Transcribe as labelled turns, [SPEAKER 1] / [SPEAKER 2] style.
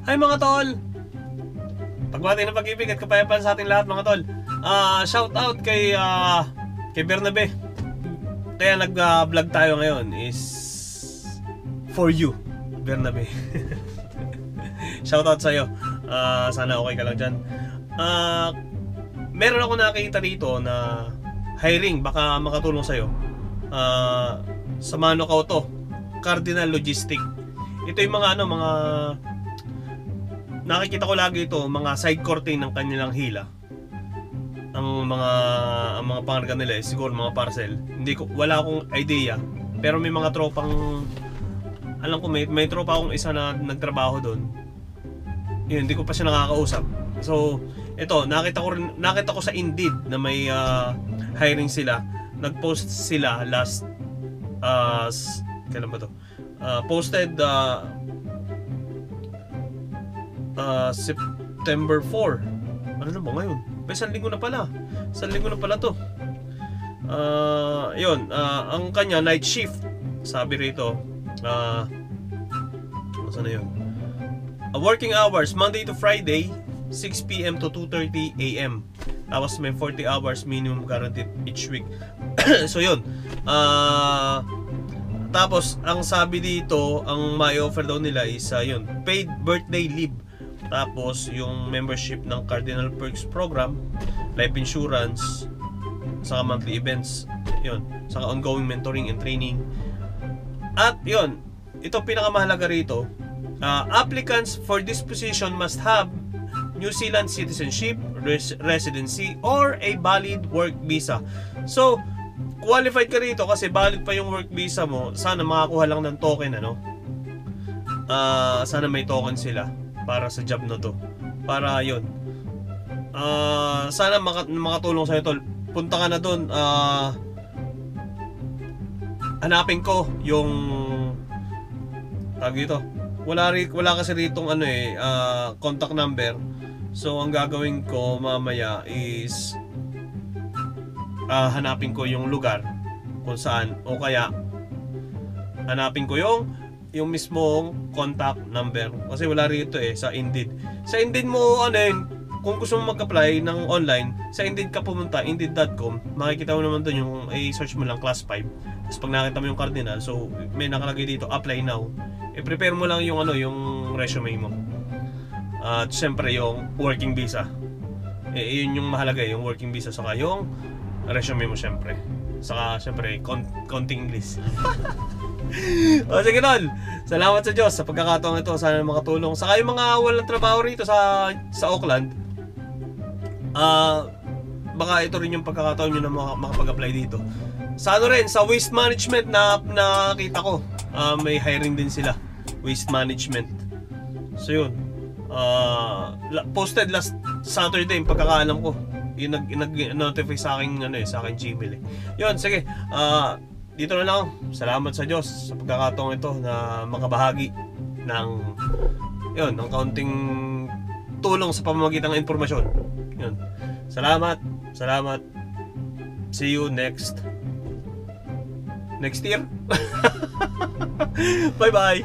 [SPEAKER 1] Hi mga tol! Pagwati ng pag-ibig at kapayapaan sa ating lahat mga tol. Shout out kay Bernabe. Kaya nag-vlog tayo ngayon is for you, Bernabe. Shout out sa'yo. Sana okay ka lang dyan. Meron ako nakita dito na hiring, baka makatulong sa'yo. Sa Mano Kauto, Cardinal Logistic. Ito yung mga mga nakikita ko lagi ito, mga side curtain ng kanilang hila. Ang mga pangarga nila siguro mga parcel. Wala akong idea, pero may mga tropang, alam ko may tropa akong isa na nagtrabaho doon. Yun, hindi ko pa siya nakakausap. So, ito, nakita ko sa Indeed na may hiring sila. Nag-post sila last kailan ba to? Posted September 4. Ano na ba ngayon? May isang linggo na pala. Isang linggo na pala to. Yun, ang kanya night shift. Sabi rito, saan na yun? Working hours, Monday to Friday, 6 p.m. to 2:30 a.m. Tapos may 40 hours minimum guaranteed each week. So yun. Tapos ang sabi dito, ang may offer daw nila is yun, paid birthday leave. Tapos yung membership ng Cardinal Perks program, life insurance, saka monthly events, yun, saka ongoing mentoring and training. At yun, ito pinakamahalaga rito, applicants for this position must have New Zealand citizenship, residency, or a valid work visa. So, qualified ka rito kasi valid pa yung work visa mo. Sana makakuha lang ng token, sana may token sila para sa job na to. Para yun. Sana makatulong sa'yo tol. Punta ka na dun. Hanapin ko yung tag dito. Wala kasi ritong contact number. So ang gagawin ko mamaya is hanapin ko yung lugar kung saan, o kaya hanapin ko yung mismong contact number kasi wala rito sa Indeed. Sa Indeed mo kung gusto mo mag-apply ng online, sa Indeed ka pumunta, indeed.com, makikita mo naman doon yung search mo lang class 5. Tapos pag nakita mo yung Cardinal, so may nakalagay dito apply now. I-prepare mo lang yung yung resume mo. At syempre yung working visa. Yun yung mahalaga, yung working visa saka yung resume mo syempre. Saka syempre konting English. O sige tol, salamat sa Diyos sa pagkakataong ito. Sana makatulong. Saka yung mga walang trabaho rito sa Auckland, baka ito rin yung pagkakataon nyo na makapag-apply dito. Sa sa waste management na nakita ko, may hiring din sila, waste management. So yun, posted last Saturday yung pagkakaalam ko. Yung nag-notify sa akin sa akin Gmail. Yun, sige. Dito na lang. Salamat sa Diyos sa pagkakataong ito na makabahagi ng kaunting tulong sa pamamagitan ng informasyon. Yun. Salamat. See you next year. Bye bye.